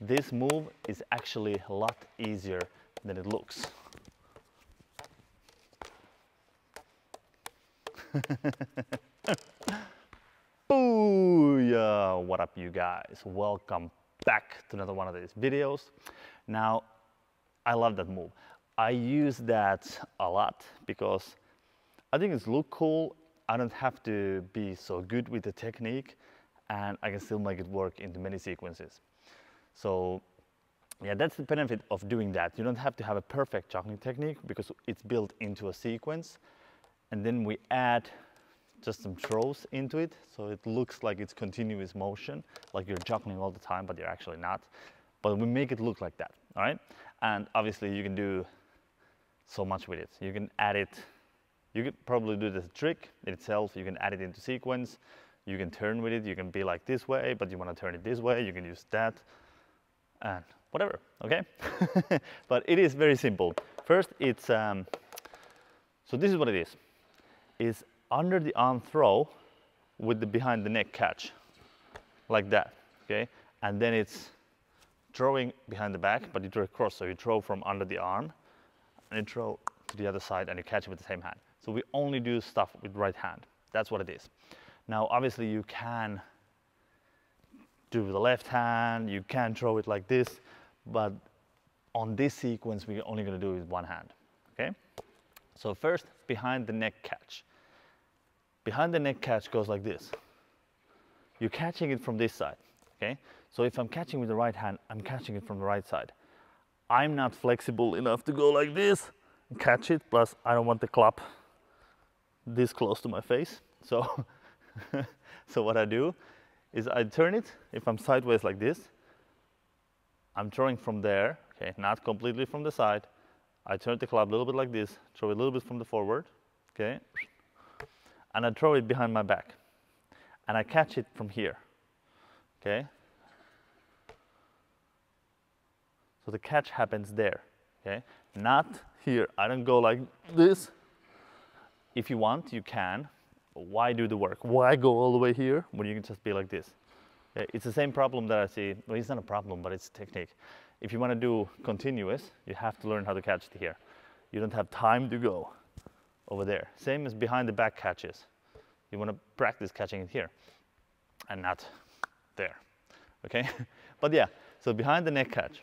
this move is actually a lot easier than it looks. Booyah! What up, you guys? Welcome back to another one of these videos. Now, I love that move. I use that a lot because I think it's look cool. I don't have to be so good with the technique, and I can still make it work into many sequences. So yeah, that's the benefit of doing that. You don't have to have a perfect juggling technique because it's built into a sequence, and then we add just some throws into it, so it looks like it's continuous motion, like you're juggling all the time, but you're actually not. But we make it look like that, all right? And obviously you can do so much with it. You can add it, you could probably do this trick itself, you can add it into sequence, you can turn with it, you can be like this way, but you want to turn it this way, you can use that, and whatever, okay? But it is very simple. First, it's, so this is what it is. It's under the arm throw with the behind the neck catch, like that, okay? And then it's throwing behind the back, but you throw across, so you throw from under the arm, and you throw to the other side, and you catch it with the same hand. So we only do stuff with right hand. That's what it is. Now, obviously, you can do it with the left hand, you can throw it like this, but on this sequence, we're only gonna do it with one hand, okay? So first, behind the neck catch. Behind the neck catch goes like this. You're catching it from this side, okay? So if I'm catching with the right hand, I'm catching it from the right side. I'm not flexible enough to go like this and catch it, plus I don't want the club this close to my face. So, so what I do is I turn it, if I'm sideways like this, I'm throwing from there, okay, not completely from the side. I turn the club a little bit like this, throw it a little bit from the forward, okay? And I throw it behind my back. And I catch it from here, okay? So the catch happens there, okay? Not here. I don't go like this. If you want, you can. But why do the work? Why go all the way here when you can just be like this? Okay? It's the same problem that I see. Well, it's not a problem, but it's a technique. If you want to do continuous, you have to learn how to catch it here. You don't have time to go over there. Same as behind the back catches. You want to practice catching it here and not there, okay? But yeah, so behind the neck catch.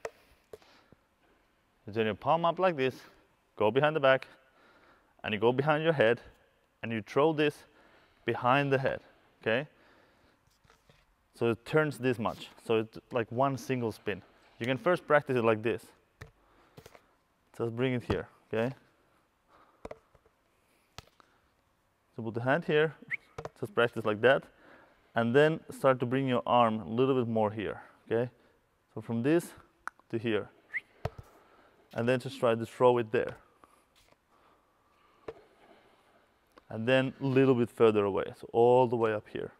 You turn your palm up like this, go behind the back, and you go behind your head, and you throw this behind the head, okay? So it turns this much, so it's like one single spin. You can first practice it like this. Just bring it here, okay? So put the hand here, just practice like that, and then start to bring your arm a little bit more here, okay? So from this to here, and then just try to throw it there. And then a little bit further away, so all the way up here,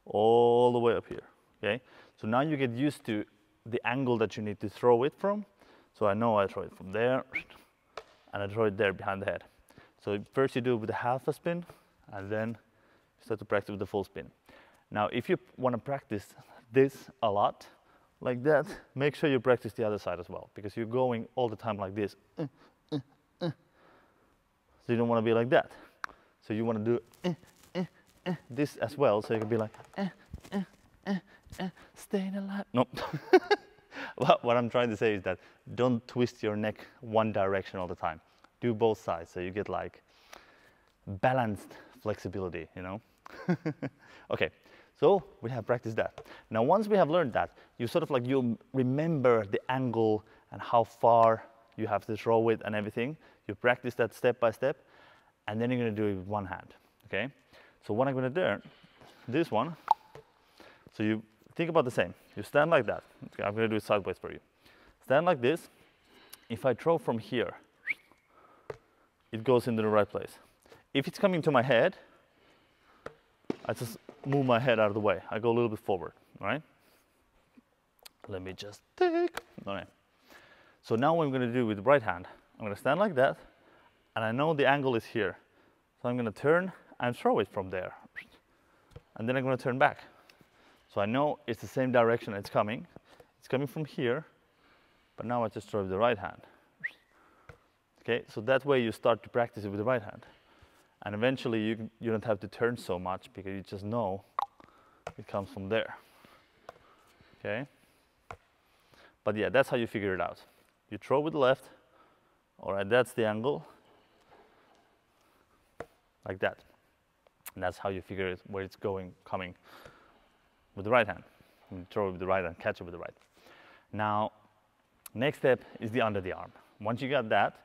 all the way up here, okay? So now you get used to the angle that you need to throw it from. So I know I throw it from there, and I throw it there behind the head. So first you do it with a half a spin, and then you start to practice with the full spin. Now, if you want to practice this a lot, like that, make sure you practice the other side as well, because you're going all the time like this. So you don't want to be like that. So you want to do this as well, so you can be like, staying alive. Nope. What I'm trying to say is that don't twist your neck one direction all the time. Do both sides, so you get like balanced flexibility, you know? Okay, so we have practiced that. Now, once we have learned that, you sort of like, you remember the angle and how far you have to throw it and everything. You practice that step by step, and then you're gonna do it with one hand, okay? So what I'm gonna do, this one, so you think about the same. You stand like that. Okay, I'm gonna do it sideways for you. Stand like this. If I throw from here, it goes into the right place. If it's coming to my head, I just move my head out of the way. I go a little bit forward, all right? Let me just take, all right. So now what I'm gonna do with the right hand, I'm gonna stand like that, and I know the angle is here. So I'm gonna turn and throw it from there. And then I'm gonna turn back. So I know it's the same direction it's coming. It's coming from here, but now I just throw with the right hand. Okay, so that way you start to practice it with the right hand. And eventually you don't have to turn so much because you just know it comes from there. Okay? But yeah, that's how you figure it out. You throw with the left, all right, that's the angle, like that. And that's how you figure it, where it's going, coming with the right hand. You throw it with the right hand, catch it with the right. Now, next step is the under the arm. Once you got that,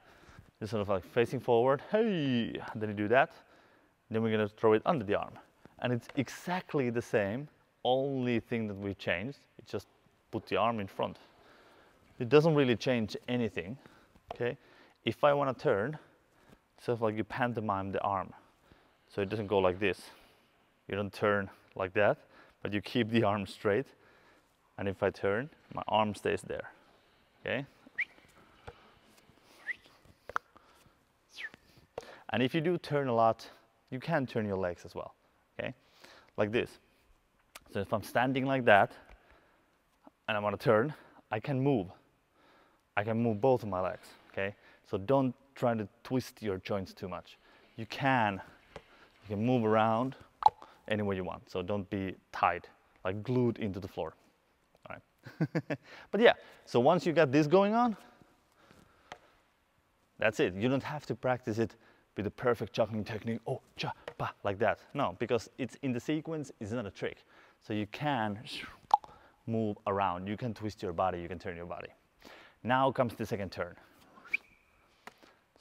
you're sort of like facing forward, hey, then you do that. Then we're gonna throw it under the arm. And it's exactly the same, only thing that we changed, it's just put the arm in front. It doesn't really change anything, okay? If I wanna turn, it's sort of like you pantomime the arm. So it doesn't go like this. You don't turn like that, but you keep the arm straight. And if I turn, my arm stays there, okay? And if you do turn a lot, you can turn your legs as well, okay? Like this. So if I'm standing like that, and I want to turn, I can move. I can move both of my legs, okay? So don't try to twist your joints too much. You can move around any way you want. So don't be tied, like glued into the floor, all right? But yeah, so once you got this going on, that's it. You don't have to practice it with the perfect juggling technique, oh, cha, pa, like that. No, because it's in the sequence, it's not a trick. So you can move around, you can twist your body, you can turn your body. Now comes the second turn.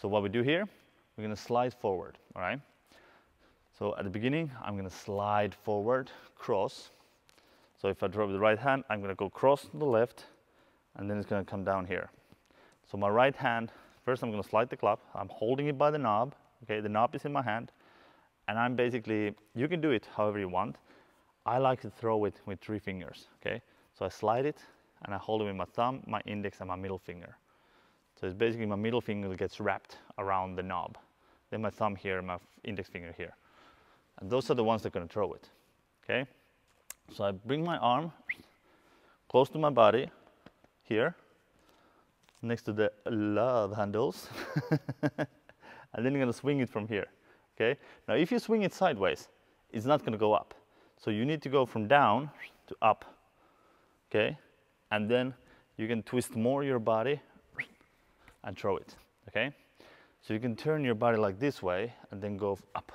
So what we do here, we're gonna slide forward, all right? So at the beginning, I'm gonna slide forward, cross. So if I drop the right hand, I'm gonna go cross to the left, and then it's gonna come down here. So my right hand, first I'm gonna slide the club, I'm holding it by the knob, okay, the knob is in my hand, and I'm basically, you can do it however you want. I like to throw it with 3 fingers, okay? So I slide it, and I hold it with my thumb, my index, and my middle finger. So it's basically my middle finger gets wrapped around the knob. Then my thumb here, my index finger here. And those are the ones that are gonna throw it, okay? So I bring my arm close to my body, here, next to the love handles. And then you're gonna swing it from here, okay? Now if you swing it sideways, it's not gonna go up. So you need to go from down to up, okay? And then you can twist more your body and throw it, okay? So you can turn your body like this way and then go up,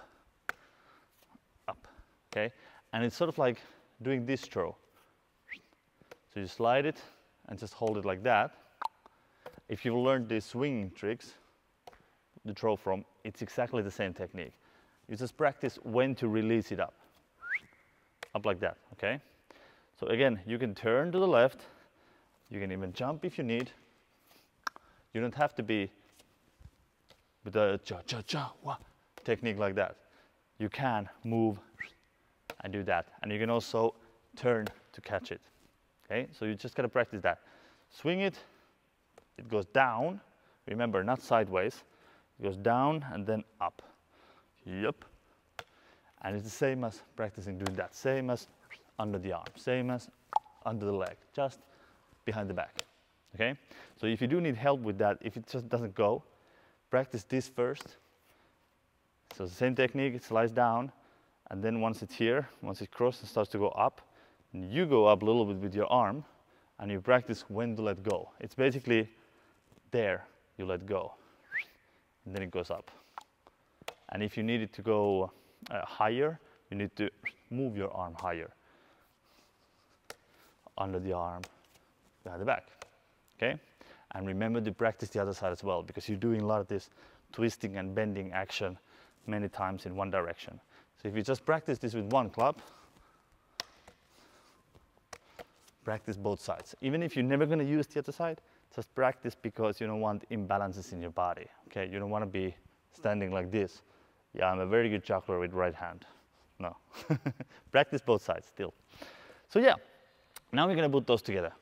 up, okay? And it's sort of like doing this throw. So you slide it and just hold it like that. If you've learned these swinging tricks, the throw from, it's exactly the same technique. You just practice when to release it up like that, okay? So again, you can turn to the left, you can even jump if you need. You don't have to be with a cha-cha-cha-wah technique like that. You can move and do that. And you can also turn to catch it, okay? So you just gotta practice that. Swing it, it goes down. Remember, not sideways. It goes down and then up. Yep. And it's the same as practicing doing that. Same as under the arm. Same as under the leg. Just behind the back. Okay? So if you do need help with that, if it just doesn't go, practice this first. So the same technique, it slides down. And then once it's here, once it crosses, it starts to go up. And you go up a little bit with your arm. And you practice when to let go. It's basically there, you let go. And then it goes up. And if you need it to go higher, you need to move your arm higher. Under the arm, behind the back, okay? And remember to practice the other side as well, because you're doing a lot of this twisting and bending action many times in one direction. So if you just practice this with one club, practice both sides. Even if you're never gonna use the other side, just practice because you don't want imbalances in your body, okay? You don't wanna be standing like this. Yeah, I'm a very good juggler with right hand. No. Practice both sides still. So yeah, now we're gonna put those together.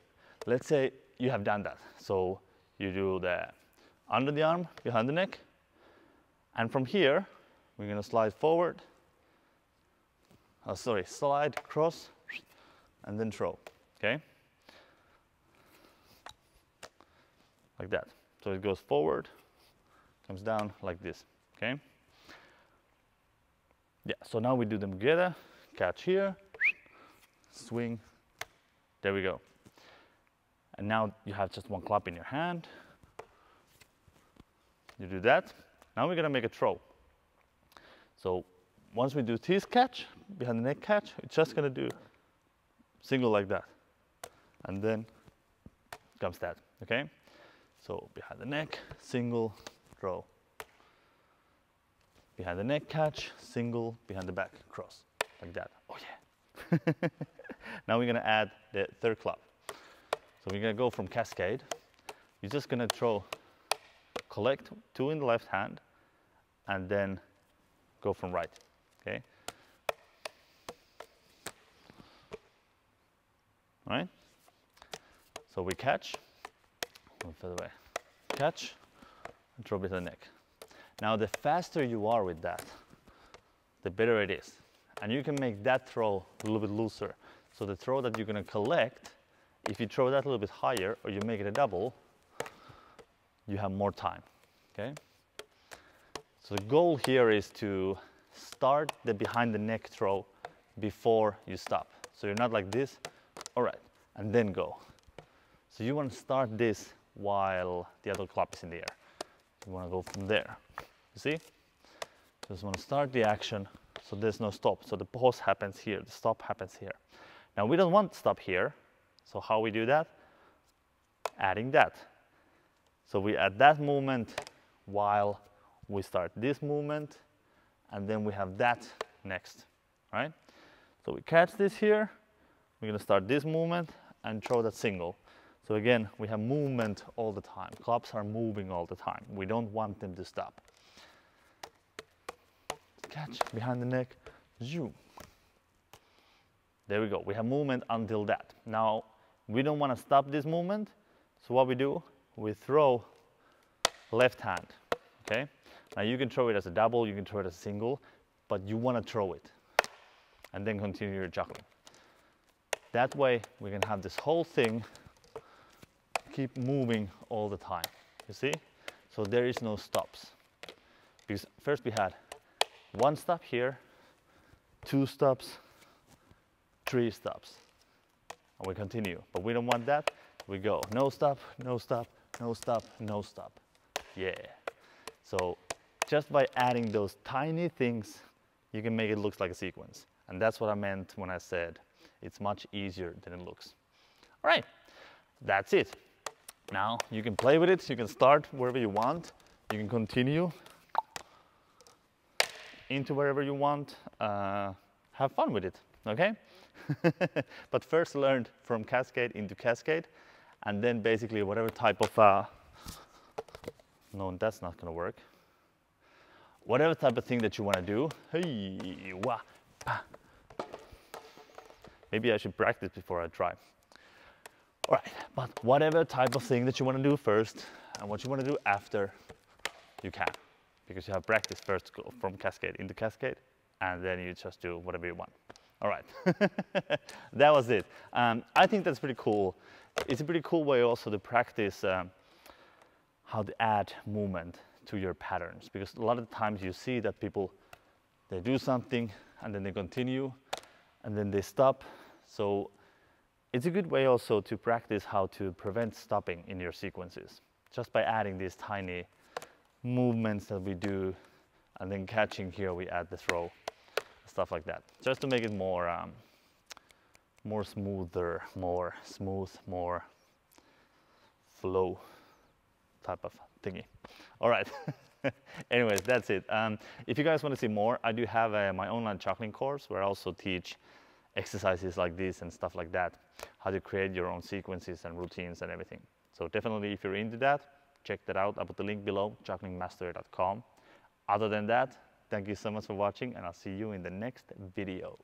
Let's say you have done that. So you do the under the arm, behind the neck. And from here, we're gonna slide forward. Slide, cross, and then throw, okay? like that. So it goes forward, comes down like this, okay? Yeah, so now we do them together. Catch here, swing, there we go. And now you have just one club in your hand. You do that. Now we're gonna make a throw. So once we do this catch, behind the neck catch, it's just gonna do single like that. And then comes that, okay? So behind the neck, single, throw. Behind the neck catch, single, behind the back, cross, like that. Oh yeah. Now we're gonna add the third club. So we're gonna go from cascade. You're just gonna throw, collect 2 in the left hand, and then go from right, okay? All right? So we catch, move further away, catch, and throw behind the neck. Now the faster you are with that, the better it is. And you can make that throw a little bit looser. So the throw that you're gonna collect, if you throw that a little bit higher or you make it a double, you have more time, okay? So the goal here is to start the behind the neck throw before you stop. So you're not like this, all right, and then go. So you want to start this while the other club is in the air. You want to go from there, you see? Just want to start the action so there's no stop. So the pause happens here, the stop happens here. Now we don't want to stop here, so how we do that? Adding that. So we add that movement while we start this movement, and then we have that next, right? So we catch this here, we're gonna start this movement and throw that single. So again, we have movement all the time. Clubs are moving all the time. We don't want them to stop. Catch behind the neck, zoom. There we go, we have movement until that. Now, we don't wanna stop this movement, so what we do, we throw left hand, okay? Now you can throw it as a double, you can throw it as a single, but you want to throw it and then continue your juggling. That way we can have this whole thing keep moving all the time, you see? So there is no stops. Because first we had 1 stop here, 2 stops, 3 stops, and we continue. But we don't want that, we go no stop, no stop, no stop, no stop. Yeah. So just by adding those tiny things, you can make it look like a sequence. And that's what I meant when I said it's much easier than it looks. All right, that's it. Now you can play with it. You can start wherever you want. You can continue into wherever you want. Have fun with it, okay? But first learn from cascade into cascade, and then basically whatever type of, no, that's not gonna work. Whatever type of thing that you want to do, hey, wah, pa. Maybe I should practice before I try. All right, but whatever type of thing that you want to do first and what you want to do after, you can. Because you have practice first to go from cascade into cascade, and then you just do whatever you want. All right, that was it. I think that's pretty cool. It's a pretty cool way also to practice how to add movement to your patterns, because a lot of the times you see that people, they do something and then they continue and then they stop. So it's a good way also to practice how to prevent stopping in your sequences, just by adding these tiny movements that we do, and then catching here we add the throw, stuff like that, just to make it more more smoother, more smooth, more flow type of thingy. All right. Anyways, that's it. If you guys want to see more, I do have my online juggling course where I also teach exercises like this and stuff like that, how to create your own sequences and routines and everything. So definitely, if you're into that, check that out. I'll put the link below, jugglingmastery.com. Other than that, thank you so much for watching, and I'll see you in the next video.